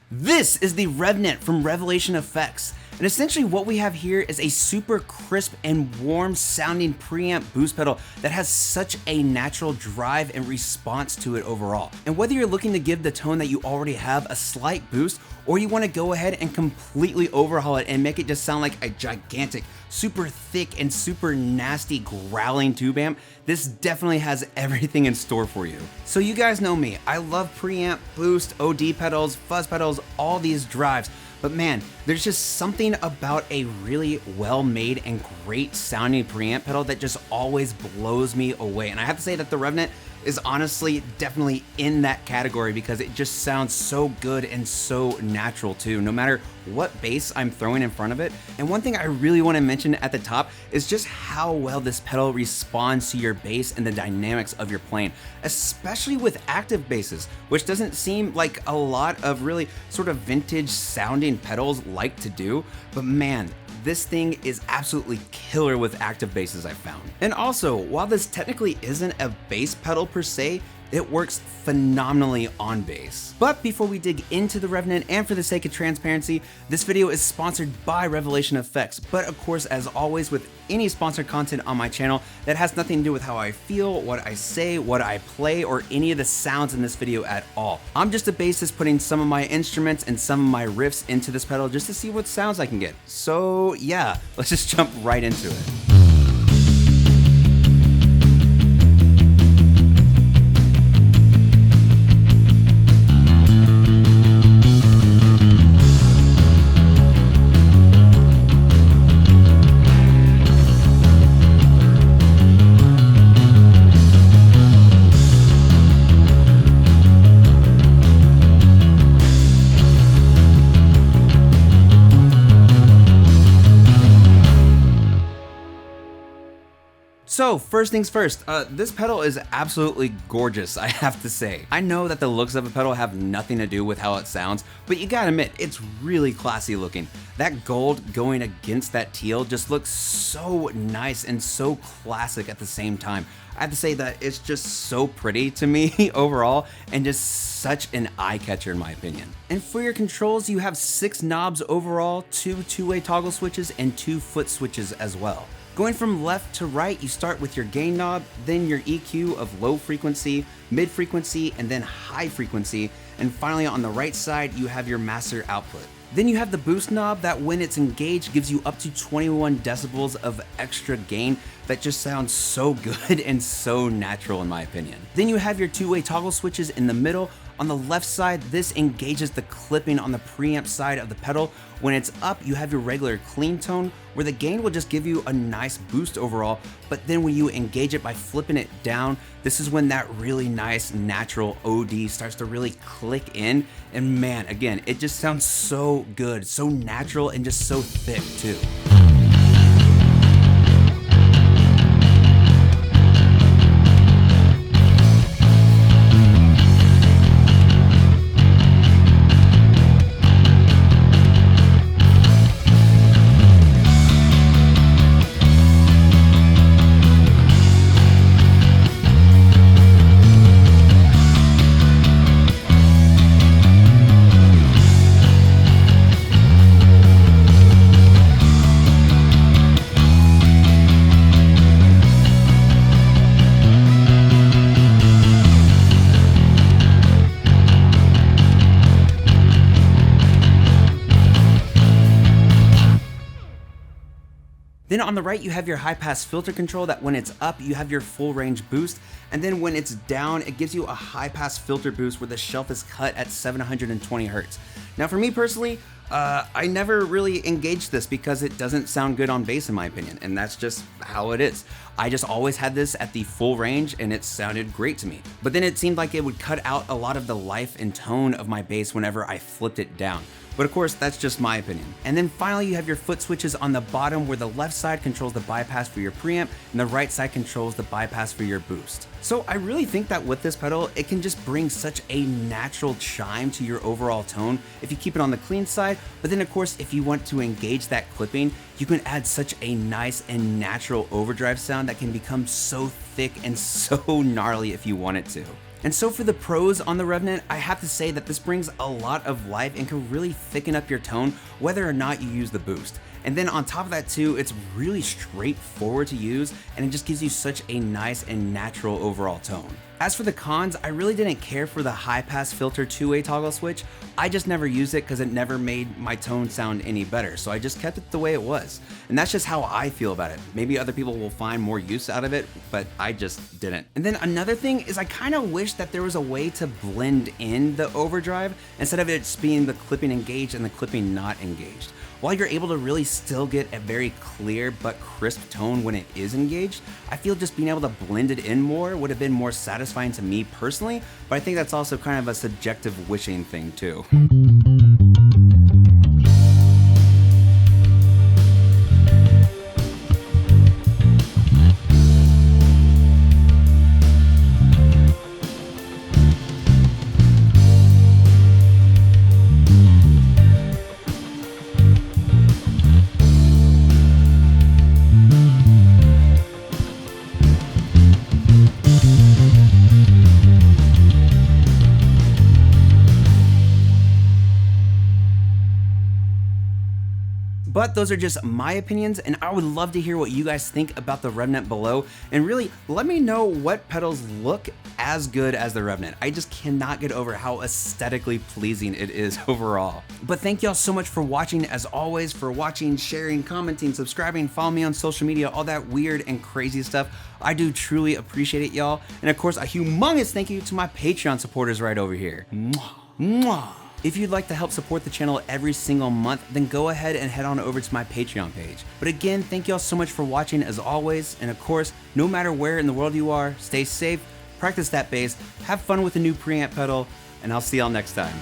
This is the Revenant from Revelation Effects, and essentially what we have here is a super crisp and warm sounding preamp boost pedal that has such a natural drive and response to it overall. And whether you're looking to give the tone that you already have a slight boost, or you want to go ahead and completely overhaul it and make it just sound like a gigantic, super thick and super nasty growling tube amp, this definitely has everything in store for you. So you guys know me, I love preamp, boost, OD pedals, fuzz pedals, all these drives. But man, there's just something about a really well-made and great sounding preamp pedal that just always blows me away. And I have to say that the Revenant is honestly definitely in that category because it just sounds so good and so natural too, no matter what bass I'm throwing in front of it. And one thing I really want to mention at the top is just how well this pedal responds to your bass and the dynamics of your playing, especially with active basses, which doesn't seem like a lot of really sort of vintage sounding pedals like to do, but man, this thing is absolutely killer with active basses I've found. And also, while this technically isn't a bass pedal per se, it works phenomenally on bass. But before we dig into the Revenant, and for the sake of transparency, this video is sponsored by Revelation Effects. But of course, as always with any sponsored content on my channel, that has nothing to do with how I feel, what I say, what I play, or any of the sounds in this video at all. I'm just a bassist putting some of my instruments and some of my riffs into this pedal just to see what sounds I can get. So yeah, let's just jump right into it. So first things first, this pedal is absolutely gorgeous, I have to say. I know that the looks of a pedal have nothing to do with how it sounds, but you gotta admit, it's really classy looking. That gold going against that teal just looks so nice and so classic at the same time. I have to say that it's just so pretty to me overall, and just such an eye catcher in my opinion. And for your controls, you have 6 knobs overall, 2 two-way toggle switches, and 2 foot switches as well. Going from left to right, you start with your gain knob, then your EQ of low frequency, mid frequency, and then high frequency. And finally on the right side, you have your master output. Then you have the boost knob that when it's engaged gives you up to 21 decibels of extra gain that just sounds so good and so natural in my opinion. Then you have your two-way toggle switches in the middle. On the left side, this engages the clipping on the preamp side of the pedal. When it's up, you have your regular clean tone, where the gain will just give you a nice boost overall, but then when you engage it by flipping it down, this is when that really nice natural OD starts to really click in, and man, again, it just sounds so good, so natural, and just so thick too. Then on the right, you have your high pass filter control that when it's up, you have your full range boost. And then when it's down, it gives you a high pass filter boost where the shelf is cut at 720 Hertz. Now for me personally, I never really engaged this because it doesn't sound good on bass in my opinion, and that's just how it is. I just always had this at the full range and it sounded great to me. But then it seemed like it would cut out a lot of the life and tone of my bass whenever I flipped it down. But of course, that's just my opinion. And then finally, you have your foot switches on the bottom where the left side controls the bypass for your preamp and the right side controls the bypass for your boost. So I really think that with this pedal, it can just bring such a natural chime to your overall tone if you keep it on the clean side. But then of course, if you want to engage that clipping, you can add such a nice and natural overdrive sound that can become so thick and so gnarly if you want it to. And so for the pros on the Revenant, I have to say that this brings a lot of life and can really thicken up your tone whether or not you use the boost. And then on top of that too, it's really straightforward to use and it just gives you such a nice and natural overall tone. As for the cons, I really didn't care for the high pass filter two-way toggle switch. I just never used it because it never made my tone sound any better, so I just kept it the way it was. And that's just how I feel about it. Maybe other people will find more use out of it, but I just didn't. And then another thing is I kind of wish that there was a way to blend in the overdrive instead of it just being the clipping engaged and the clipping not engaged. While you're able to really still get a very clear but crisp tone when it is engaged, I feel just being able to blend it in more would have been more satisfying to me personally, but I think that's also kind of a subjective wishing thing too. But those are just my opinions, and I would love to hear what you guys think about the Revenant below, and really let me know what pedals look as good as the Revenant. I just cannot get over how aesthetically pleasing it is overall. But thank y'all so much for watching, as always, for watching, sharing, commenting, subscribing, follow me on social media, all that weird and crazy stuff. I do truly appreciate it, y'all. And of course, a humongous thank you to my Patreon supporters right over here. Mwah, mwah. If you'd like to help support the channel every single month, then go ahead and head on over to my Patreon page. But again, thank y'all so much for watching as always, and of course, no matter where in the world you are, stay safe, practice that bass, have fun with the new preamp pedal, and I'll see y'all next time.